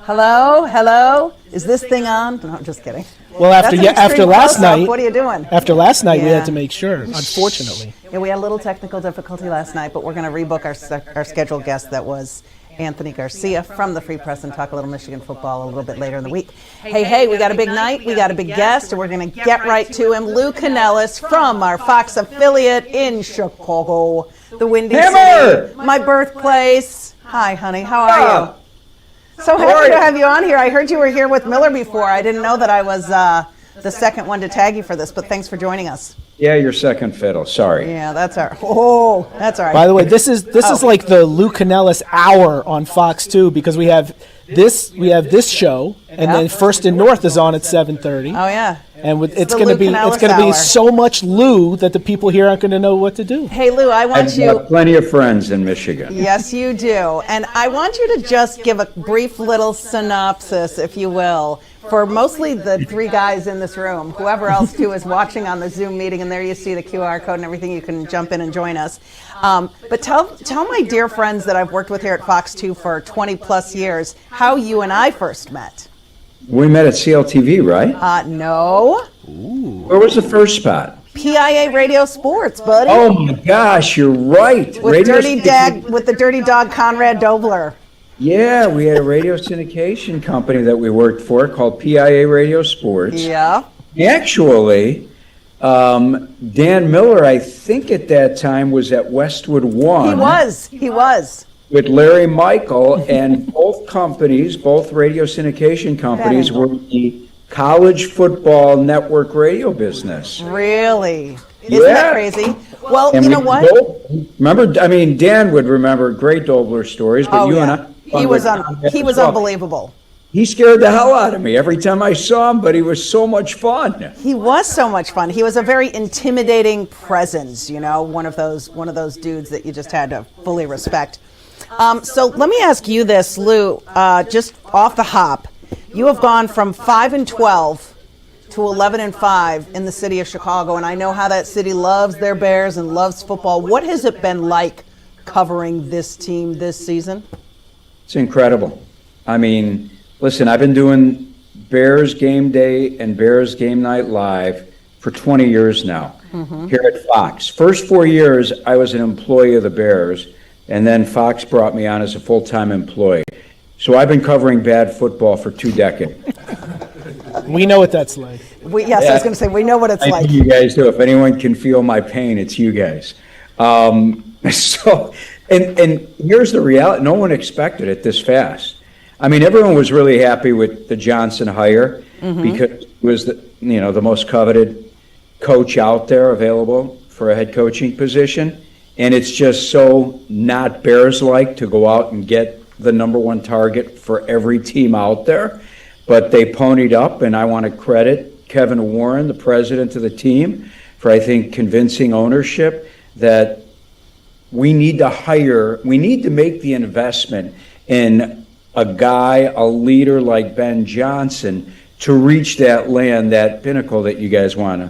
Hello, hello. Is this thing on? No, I'm just kidding. Well, after last night, what are you doing? After last night, we had to make sure. Unfortunately, yeah, we had a little technical difficulty last night, but we're going to rebook our scheduled guest. That was Anthony Garcia from the Free Press, and talk a little Michigan football a little bit later in the week. Hey, we got a big night. We got a big guest, and we're going to get right to him. Lou Canellis from our Fox affiliate in Chicago, the Windy City, my birthplace. Hi, honey. How are you? So happy to have you on here. I heard you were here with Miller before. I didn't know that I was the second one to tag you for this, but thanks for joining us. Yeah, you're second fiddle. Sorry. Yeah, that's all right. Oh, that's all right. By the way, this is like the Lou Canellis hour on Fox 2, because we have this show, and then First and North is on at 7:30. Oh yeah. And it's going to be so much Lou that the people here aren't going to know what to do. Hey Lou, I've got plenty of friends in Michigan. Yes, you do. And I want you to just give a brief little synopsis, if you will, for mostly the three guys in this room. Whoever else too is watching on the Zoom meeting, and there you see the QR code and everything. You can jump in and join us. But tell my dear friends that I've worked with here at Fox 2 for 20 plus years how you and I first met. We met at CLTV, right? No. Ooh. Where was the first spot? PIA Radio Sports, buddy. Oh my gosh, you're right. With the dirty dog Conrad Dobler. Yeah, we had a radio syndication company that we worked for called PIA Radio Sports. Yeah. Actually, Dan Miller, I think at that time, was at Westwood One. He was. With Larry Michael, and both radio syndication companies, were the college football network radio business. Really? Isn't that crazy? Well, and you know what? Dan would remember great Dobler stories, but and I. He was unbelievable. He scared the hell out of me every time I saw him, but he was so much fun. He was so much fun. He was a very intimidating presence, one of those dudes that you just had to fully respect. So let me ask you this, Lou, just off the hop. You have gone from 5-12 to 11-5 in the city of Chicago, and I know how that city loves their Bears and loves football. What has it been like covering this team this season? It's incredible. I mean, listen, I've been doing Bears Game Day and Bears Game Night Live for 20 years now here at Fox. First 4 years, I was an employee of the Bears, and then Fox brought me on as a full-time employee. So I've been covering bad football for 2 decades. We know what that's like. I was going to say, we know what it's like. You guys do. If anyone can feel my pain, it's you guys. And here's the reality. No one expected it this fast. I mean, everyone was really happy with the Johnson hire because he was the most coveted coach out there available for a head coaching position. And it's just so not Bears-like to go out and get the number one target for every team out there. But they ponied up, and I want to credit Kevin Warren, the president of the team, for, I think, convincing ownership that we need to make the investment in a guy, a leader like Ben Johnson, to reach that pinnacle that you guys want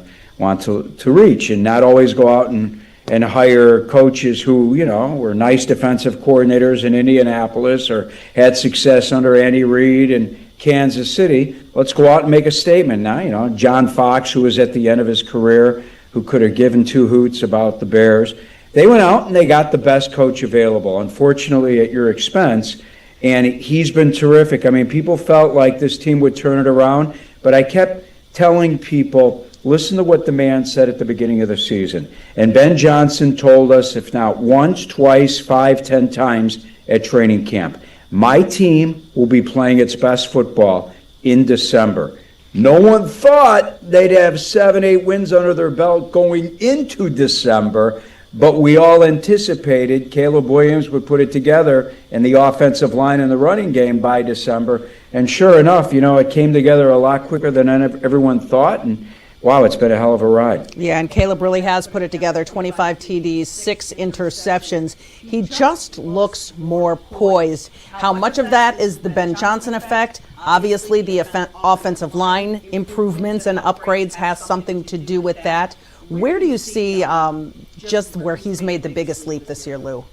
to reach, and not always go out and hire coaches who, were nice defensive coordinators in Indianapolis or had success under Andy Reid and Kansas City. Let's go out and make a statement now. John Fox, who was at the end of his career, who could have given two hoots about the Bears. They went out and they got the best coach available, unfortunately at your expense, and he's been terrific. I mean, people felt like this team would turn it around, but I kept telling people, listen to what the man said at the beginning of the season. And Ben Johnson told us, if not once, twice, 5, 10 times at training camp, my team will be playing its best football in December. No one thought they'd have 7, 8 wins under their belt going into December, but we all anticipated Caleb Williams would put it together in the offensive line and the running game by December. And sure enough, it came together a lot quicker than everyone thought. And wow, it's been a hell of a ride. Yeah, and Caleb really has put it together. 25 TDs, 6 interceptions. He just looks more poised. How much of that is the Ben Johnson effect? Obviously, the offensive line improvements and upgrades has something to do with that. Where do you see just where he's made the biggest leap this year, Lou?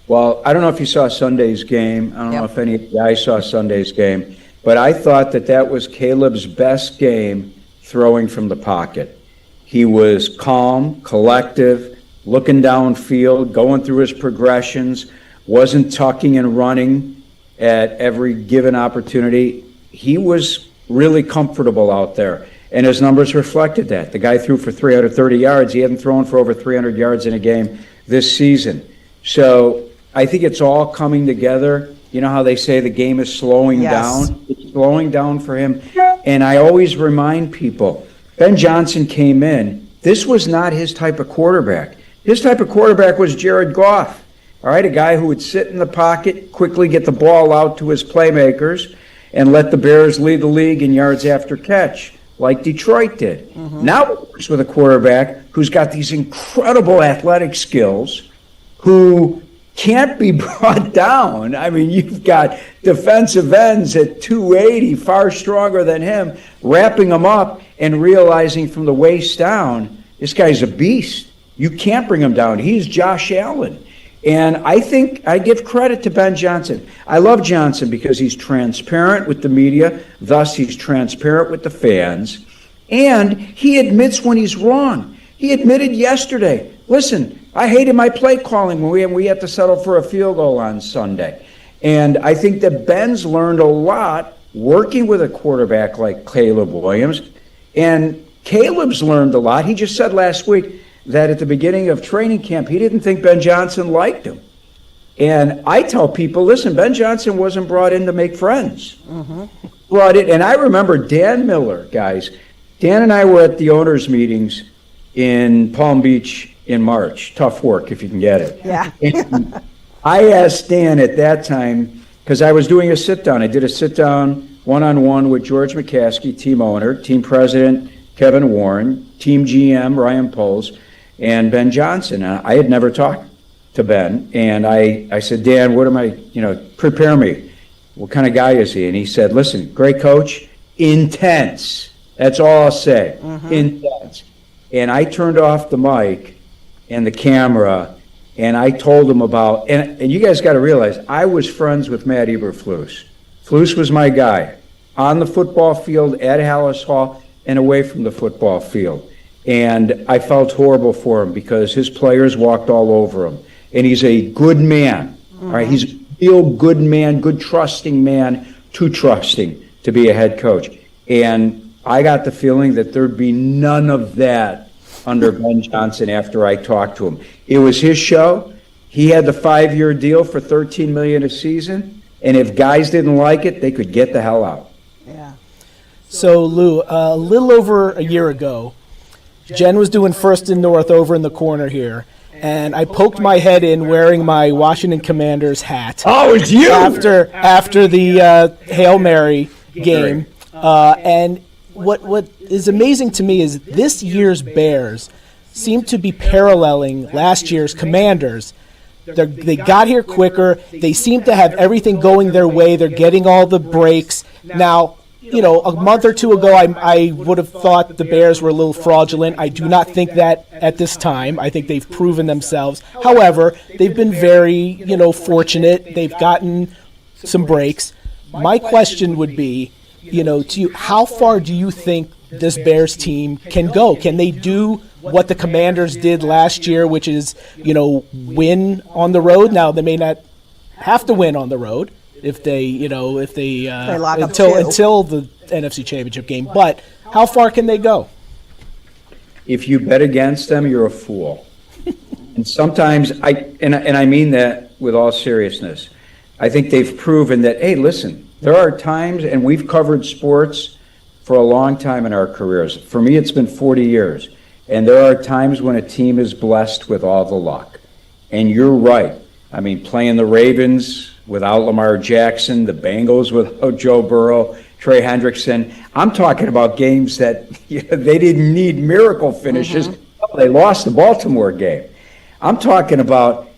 Well, I don't know if you saw Sunday's game. I don't know if any of you guys saw Sunday's game. but I thought that was Caleb's best game throwing from the pocket. He was calm, collective, looking downfield, going through his progressions, wasn't tucking and running at every given opportunity. He was really comfortable out there, and his numbers reflected that. The guy threw for 330 yards. He hadn't thrown for over 300 yards in a game this season. So I think it's all coming together. You know how they say the game is slowing down? It's slowing down for him. And I always remind people, Ben Johnson came in. This was not his type of quarterback. His type of quarterback was Jared Goff, all right, a guy who would sit in the pocket, quickly get the ball out to his playmakers, and let the Bears lead the league in yards after catch, like Detroit did. Mm-hmm. Now it works with a quarterback who's got these incredible athletic skills, who can't be brought down. I mean, you've got defensive ends at 280, far stronger than him, wrapping him up and realizing from the waist down, this guy's a beast. You can't bring him down. He's Josh Allen. And I think I give credit to Ben Johnson. I love Johnson because he's transparent with the media, thus he's transparent with the fans, and he admits when he's wrong. He admitted yesterday, listen, I hated my play calling when we had to settle for a field goal on Sunday. And I think that Ben's learned a lot working with a quarterback like Caleb Williams. And Caleb's learned a lot. He just said last week that at the beginning of training camp, he didn't think Ben Johnson liked him. And I tell people, listen, Ben Johnson wasn't brought in to make friends. Mm-hmm. Brought in, and I remember Dan Miller, guys. Dan and I were at the owners' meetings in Palm Beach in March. Tough work if you can get it. Yeah. And I asked Dan at that time, because I was doing a sit-down. I did a sit-down one-on-one with George McCaskey, team owner, team president Kevin Warren, team GM Ryan Poles, and Ben Johnson. I had never talked to Ben, and I said, Dan, what am I, prepare me. What kind of guy is he? And he said, listen, great coach, intense. That's all I'll say, intense. And I turned off the mic and the camera, and I told him about, and you guys got to realize, I was friends with Matt Eberflus. Flus was my guy, on the football field, at Hallis Hall, and away from the football field. And I felt horrible for him because his players walked all over him. And he's a good man, all right? He's a real good man, good trusting man, too trusting to be a head coach. And I got the feeling that there'd be none of that under Ben Johnson after I talked to him. It was his show. He had the 5-year deal for $13 million a season, and if guys didn't like it, they could get the hell out. Yeah. So, Lou, a little over a year ago, Jen was doing First and North over in the corner here, and I poked my head in wearing my Washington Commanders hat. Oh, it's you! After the Hail Mary game, and what is amazing to me is this year's Bears seem to be paralleling last year's Commanders. They got here quicker. They seem to have everything going their way. They're getting all the breaks. Now, a month or two ago, I would have thought the Bears were a little fraudulent. I do not think that at this time. I think they've proven themselves. However, they've been very, fortunate. They've gotten some breaks. My question would be, to you, how far do you think this Bears team can go? Can they do what the Commanders did last year, which is, win on the road? Now, they may not have to win on the road if they lock up until the NFC Championship game. But how far can they go? If you bet against them, you're a fool. And sometimes I mean that with all seriousness. I think they've proven that, hey, listen, there are times, and we've covered sports for a long time in our careers. For me, it's been 40 years. And there are times when a team is blessed with all the luck. And you're right. I mean, playing the Ravens without Lamar Jackson, the Bengals without Joe Burrow, Trey Hendrickson. I'm talking about games that they didn't need miracle finishes. They lost the Baltimore game. I'm talking about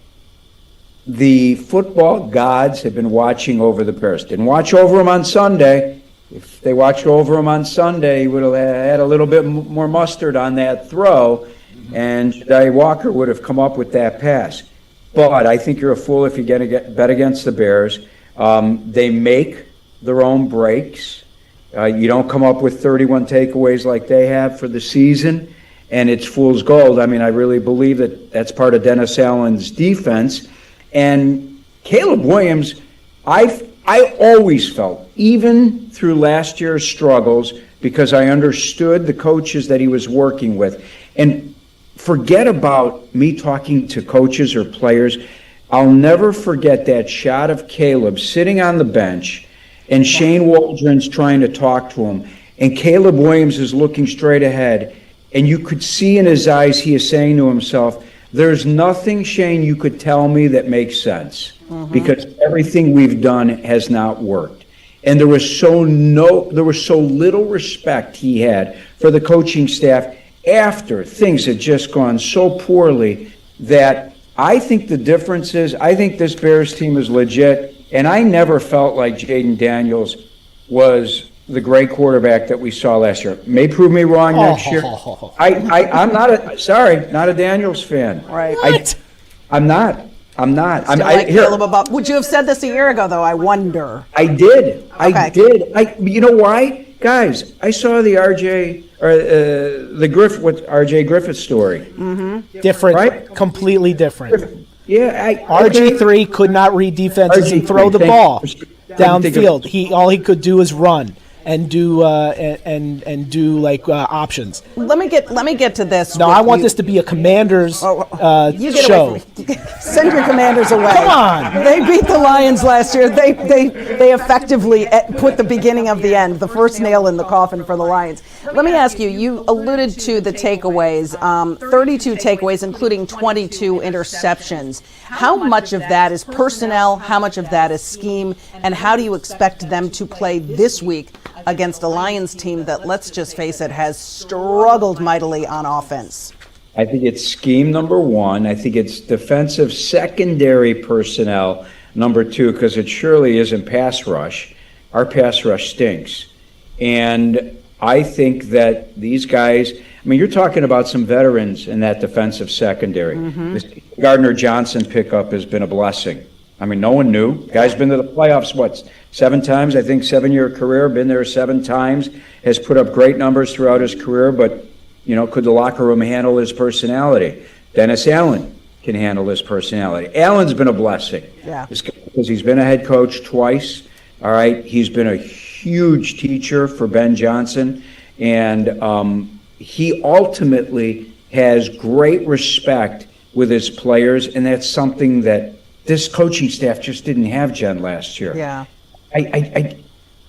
the football gods have been watching over the Bears. Didn't watch over them on Sunday. If they watched over him on Sunday, he would have had a little bit more mustard on that throw, and Jedi Walker would have come up with that pass. But I think you're a fool if you're going to bet against the Bears. They make their own breaks. You don't come up with 31 takeaways like they have for the season, and it's fool's gold. I mean, I really believe that that's part of Dennis Allen's defense. And Caleb Williams, I always felt, even through last year's struggles, because I understood the coaches that he was working with. And forget about me talking to coaches or players. I'll never forget that shot of Caleb sitting on the bench and Shane Waldron's trying to talk to him. And Caleb Williams is looking straight ahead. And you could see in his eyes he is saying to himself, there's nothing, Shane, you could tell me that makes sense because everything we've done has not worked. And there was so little respect he had for the coaching staff after things had just gone so poorly that I think the difference is, I think this Bears team is legit, and I never felt like Jaden Daniels was the great quarterback that we saw last year. May prove me wrong next year. I'm not a Daniels fan. Right. I'm not. Caleb above. Would you have said this a year ago, though? I wonder. I did. Okay. I did. You know why? Guys, I saw the RJ Griffith story. Different, right? Completely different. Yeah, RG3 could not read defenses and throw the ball downfield. All he could do is run and do options. Let me get to this. No, I want this to be a Commanders show. Send your Commanders away. Come on. They beat the Lions last year. They effectively put the beginning of the end, the first nail in the coffin for the Lions. Let me ask you, you alluded to the takeaways, 32 takeaways, including 22 interceptions. How much of that is personnel? How much of that is scheme? And how do you expect them to play this week against a Lions team that, let's just face it, has struggled mightily on offense? I think it's scheme number one. I think it's defensive secondary personnel number two, because it surely isn't pass rush. Our pass rush stinks. And I think that these guys, I mean, you're talking about some veterans in that defensive secondary. This Gardner Johnson pickup has been a blessing. I mean, no one knew. Guy's been to the playoffs, 7 times? I think 7-year career, been there 7 times, has put up great numbers throughout his career, but, you know, could the locker room handle his personality? Dennis Allen can handle his personality. Allen's been a blessing. Yeah. Because he's been a head coach twice, all right? He's been a huge teacher for Ben Johnson, and he ultimately has great respect with his players, and that's something that this coaching staff just didn't have, Jen, last year. Yeah. I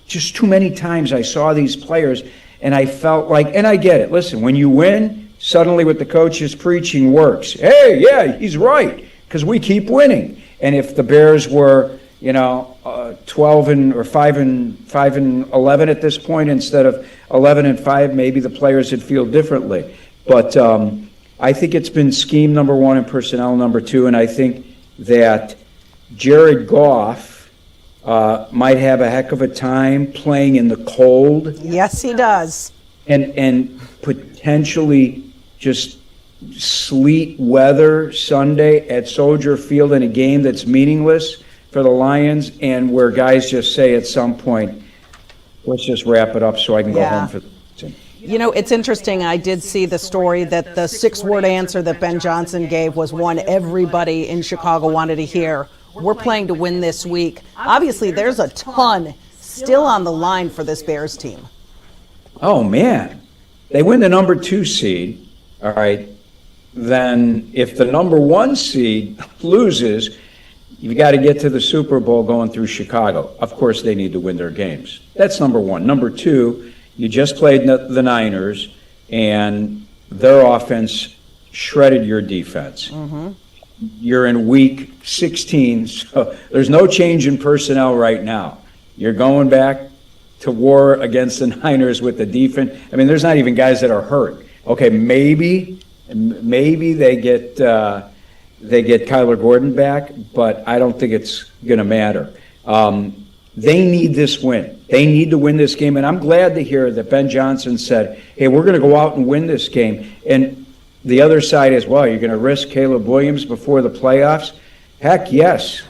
just too many times I saw these players and I felt like, and I get it, listen, when you win, suddenly what the coach is preaching works. Hey, yeah, he's right, because we keep winning. And if the Bears were, 12 or 5 and 11 at this point instead of 11 and 5, maybe the players would feel differently. But I think it's been scheme number one and personnel number two, and I think that Jared Goff might have a heck of a time playing in the cold. Yes, he does. And potentially just sleet weather Sunday at Soldier Field in a game that's meaningless for the Lions, and where guys just say at some point, let's just wrap it up so I can go home for the season. You know, it's interesting. I did see the story that the 6-word answer that Ben Johnson gave was one everybody in Chicago wanted to hear. We're playing to win this week. Obviously, there's a ton still on the line for this Bears team. Oh, man. They win the number 2 seed, all right, then if the number 1 seed loses, you've got to get to the Super Bowl going through Chicago. Of course, they need to win their games. That's number 1. Number 2, you just played the Niners, and their offense shredded your defense. You're in week 16, so there's no change in personnel right now. You're going back to war against the Niners with the defense. I mean, there's not even guys that are hurt. Okay, maybe they get Kyler Gordon back, but I don't think it's going to matter. They need this win. They need to win this game, and I'm glad to hear that Ben Johnson said, hey, we're going to go out and win this game. And the other side is, well, you're going to risk Caleb Williams before the playoffs? Heck, yes.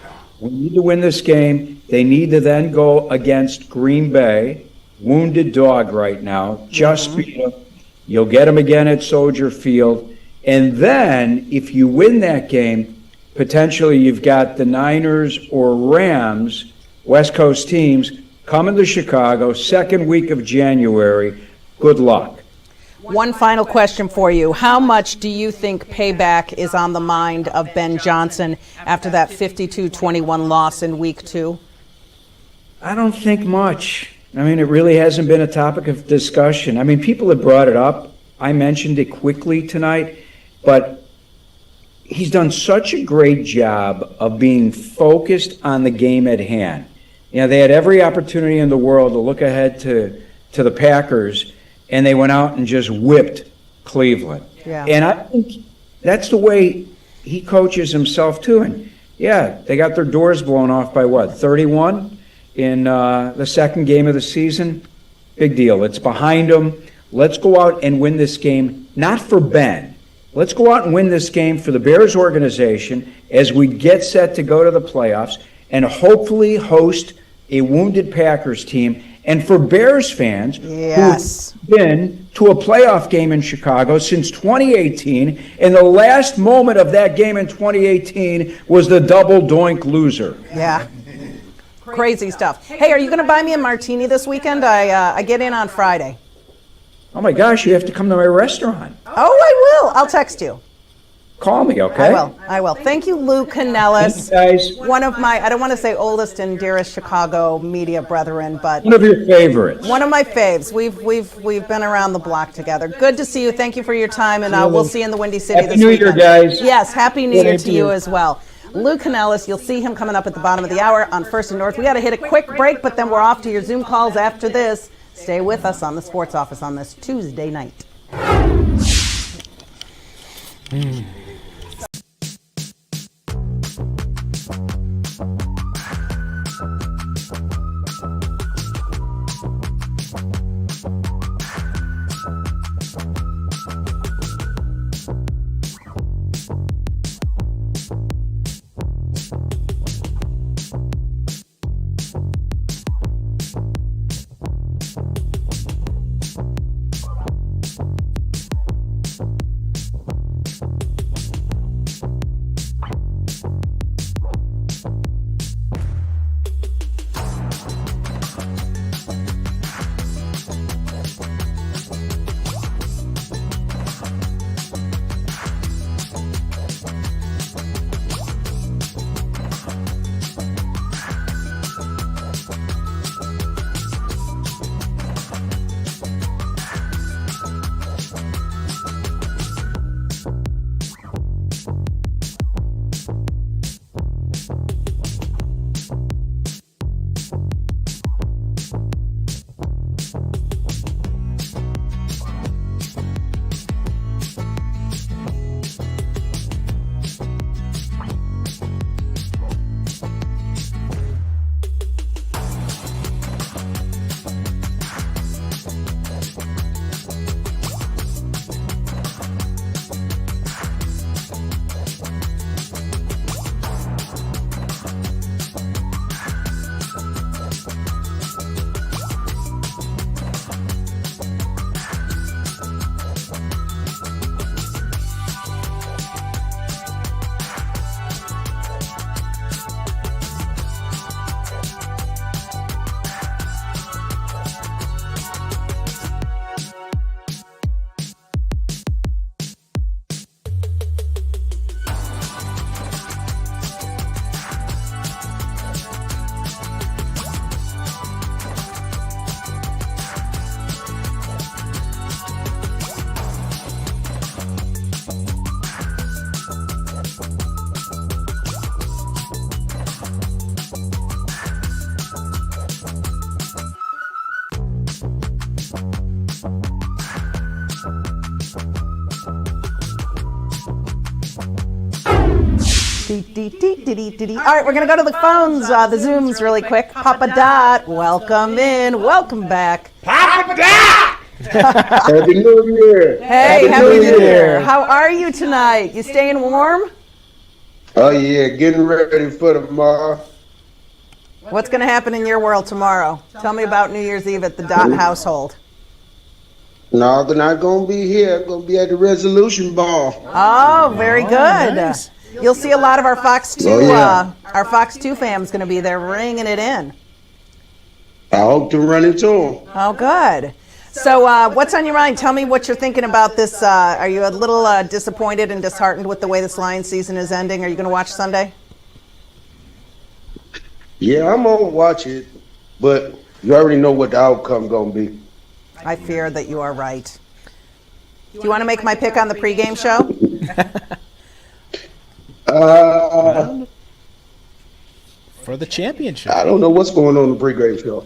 We need to win this game. They need to then go against Green Bay, wounded dog right now. Just beat them. You'll get them again at Soldier Field. And then, if you win that game, potentially you've got the Niners or Rams, West Coast teams, coming to Chicago, second week of January. Good luck. One final question for you. How much do you think payback is on the mind of Ben Johnson after that 52-21 loss in week 2? I don't think much. I mean, it really hasn't been a topic of discussion. I mean, people have brought it up. I mentioned it quickly tonight, but he's done such a great job of being focused on the game at hand. You know, they had every opportunity in the world to look ahead to the Packers, and they went out and just whipped Cleveland. Yeah. And I think that's the way he coaches himself, too. And, yeah, they got their doors blown off by, 31 in the second game of the season? Big deal. It's behind them. Let's go out and win this game, not for Ben. Let's go out and win this game for the Bears organization as we get set to go to the playoffs and hopefully host a wounded Packers team. And for Bears fans Yes. who've been to a playoff game in Chicago since 2018, and the last moment of that game in 2018 was the double doink loser. Yeah. Crazy stuff. Hey, are you going to buy me a martini this weekend? I get in on Friday. Oh my gosh, you have to come to my restaurant. Oh, I will. I'll text you. Call me, okay? I will. Thank you, Lou Canellis. Thanks, guys. One of my, I don't want to say oldest and dearest Chicago media brethren, but One of your favorites. one of my faves. We've been around the block together. Good to see you. Thank you for your time, and we'll see you in the Windy City Happy this New weekend. Year, guys. Yes, Happy New Same Year to to you you. as well. Lou Canellis, you'll see him coming up at the bottom of the hour on First and North. We got to hit a quick break, but then we're off to your Zoom calls after this. Stay with us on the Sports Office on this Tuesday night. All right, we're going to go to the phones, the Zooms really quick. Papa Dot, welcome in. Welcome back. Papa Dot! Happy New Year. Hey, Happy New Year. How are you tonight? You staying warm? Oh yeah, getting ready for tomorrow. What's going to happen in your world tomorrow? Tell me about New Year's Eve at the Dot household. No, they're not going to be here. Going to be at the resolution ball. Oh, very good. Nice. You'll see a lot of our Fox 2 our Fox 2 fams going to be there ringing it in. I hope to run into them. Oh, good. So what's on your mind? Tell me what you're thinking about this. Are you a little disappointed and disheartened with the way this Lions season is ending? Are you going to watch Sunday? Yeah, I'm going to watch it, but you already know what the outcome going to be. I fear that you are right. Do you want to make my pick on the pregame show? For the championship. I don't know what's going on in the pregame show.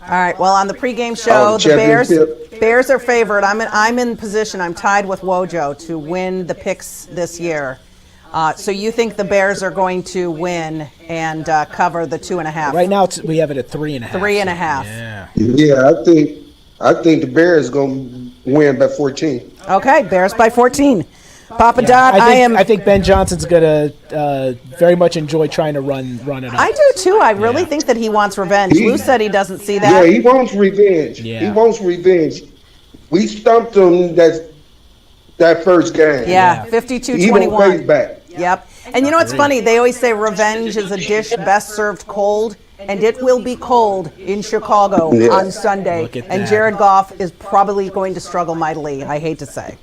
All right. Well, on the pregame show, the Bears are favored. I'm in position. I'm tied with Wojo to win the picks this year. So you think the Bears are going to win and cover the 2.5? Right now, we have it at 3.5. 3.5. Yeah. Yeah, I think the Bears going to win by 14. Okay, Bears by 14. Papa Dot, I think Ben Johnson's gonna very much enjoy trying to run it up. I do too. I really think that he wants revenge. Lou said he doesn't see that. Yeah, he wants revenge. Yeah. He wants revenge. We stumped him that first game. Yeah, He 52-21. won't face back. Yep. And you know what's funny? They always say revenge is a dish best served cold, and it will be cold in Chicago on Sunday. Look at And that. Jared Goff is probably going to struggle mightily, I hate to say.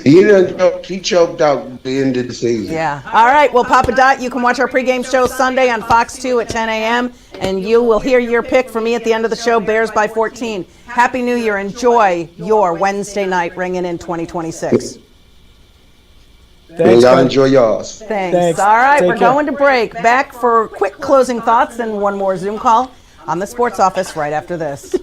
He choked out at the end of the season. Yeah. All right. Well, Papa Dot, you can watch our pregame show Sunday on Fox 2 at 10 a.m., and you will hear your pick from me at the end of the show, Bears by 14. Happy New Year. Enjoy your Wednesday night ringing in 2026. Thanks, Y'all Ben. enjoy y'all's. Thanks. All right. Take We're care. going to break. Back for quick closing thoughts and one more Zoom call on the Sports Office right after this.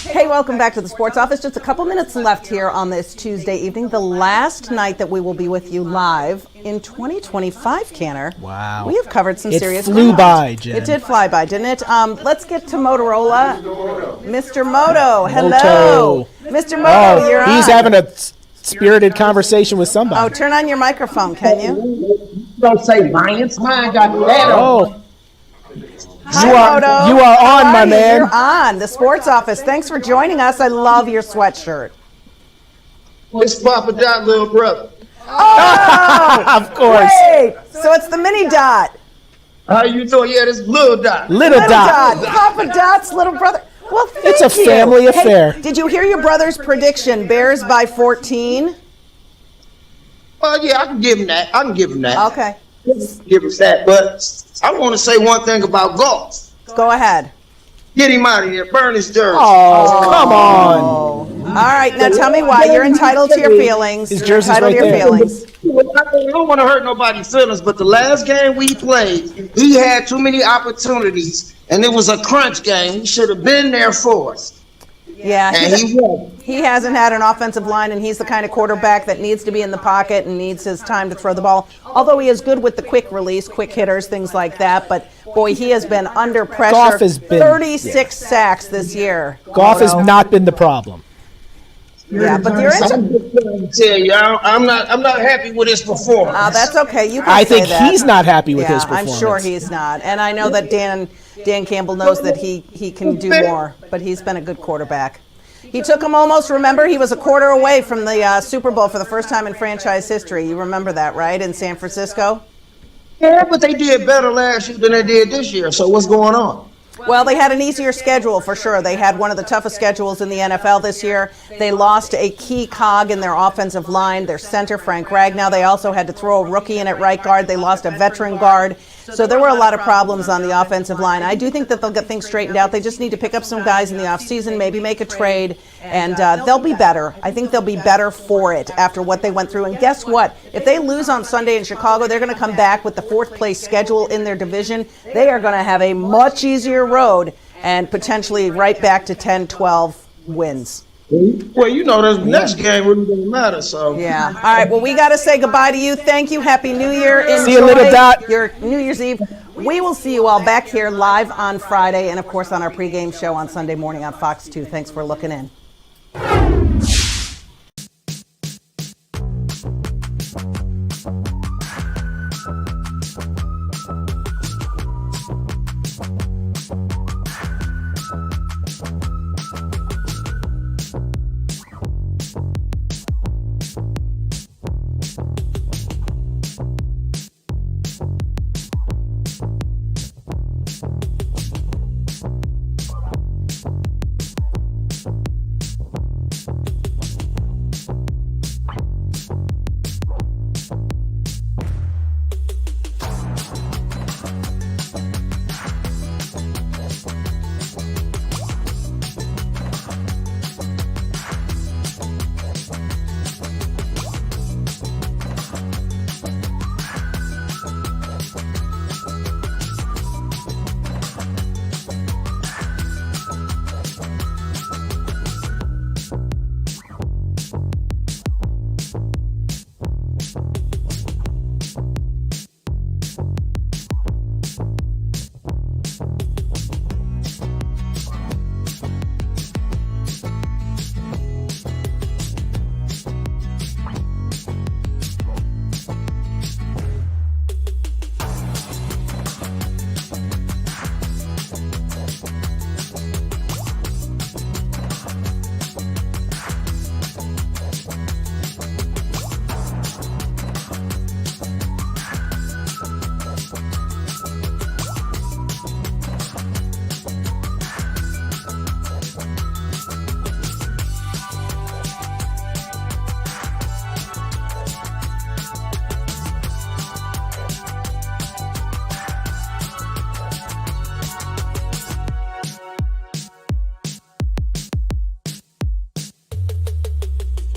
Hey, welcome back to the Sports Office. Just a couple minutes left here on this Tuesday evening, the last night that we will be with you live in 2025, Canner. Wow. We have covered some It serious flew ground. by, Jen. It did fly by, didn't it? Let's get to Motorola. Mr. Moto, hello. Moto. Mr. Moto, you're on. He's having a spirited conversation with somebody. Oh, turn on your microphone, can you? Don't say Lions. Mine got that on. Oh, Hi, Moto. you are How on, my you? man. You're on the sports office. Thanks for joining us. I love your sweatshirt. It's Papa Dot, little brother. Oh, of course. wait. So it's the mini dot. How you doing? Yeah, this Little Dot. Little Dot. Papa Dot's little brother. Well, thank It's a you. family Hey, affair. did you hear your brother's prediction? Bears by 14. Yeah, I can give him that. Okay, Give him that. But I want to say one thing about golf. go ahead. Get him out of here. Burn his jersey. Oh, come on. All right, now tell me why. You're entitled to your feelings. His You're jersey's entitled to right your there. feelings. I don't want to hurt nobody's feelings, but the last game we played, he had too many opportunities, and it was a crunch game. He should have been there for us, Yeah, and he wasn't. he hasn't had an offensive line, and he's the kind of quarterback that needs to be in the pocket and needs his time to throw the ball. Although he is good with the quick release, quick hitters, things like that. But boy, he has been under pressure. Goff has been- 36 sacks this year. Goff has Moto. not been the problem. Yeah, but you're I'm just trying to tell you, I'm not happy with his performance. that's okay. You can I say think that. he's not happy with Yeah, his I'm performance. sure he's not. And I know that Dan Campbell knows that he can do more, but he's been a good quarterback. He took him almost, remember, he was a quarter away from the Super Bowl for the first time in franchise history. You remember that, right, in San Francisco? Yeah, but they did better last year than they did this year. So what's going on? Well, they had an easier schedule for sure. They had one of the toughest schedules in the NFL this year. They lost a key cog in their offensive line, their center, Frank Ragnow. They also had to throw a rookie in at right guard. They lost a veteran guard. So there were a lot of problems on the offensive line. I do think that they'll get things straightened out. They just need to pick up some guys in the offseason, maybe make a trade, and they'll be better. I think they'll be better for it after what they went through. And guess what? If they lose on Sunday in Chicago, they're going to come back with the fourth place schedule in their division. They are going to have a much easier road and potentially right back to 10, 12 wins. Well, you know, the next game really doesn't matter. So Yeah. All right. Well, we got to say goodbye to you. Thank you. Happy New Year. Enjoy See you, Little Dot. your New Year's Eve. We will see you all back here live on Friday and, of course, on our pregame show on Sunday morning on Fox 2. Thanks for looking in.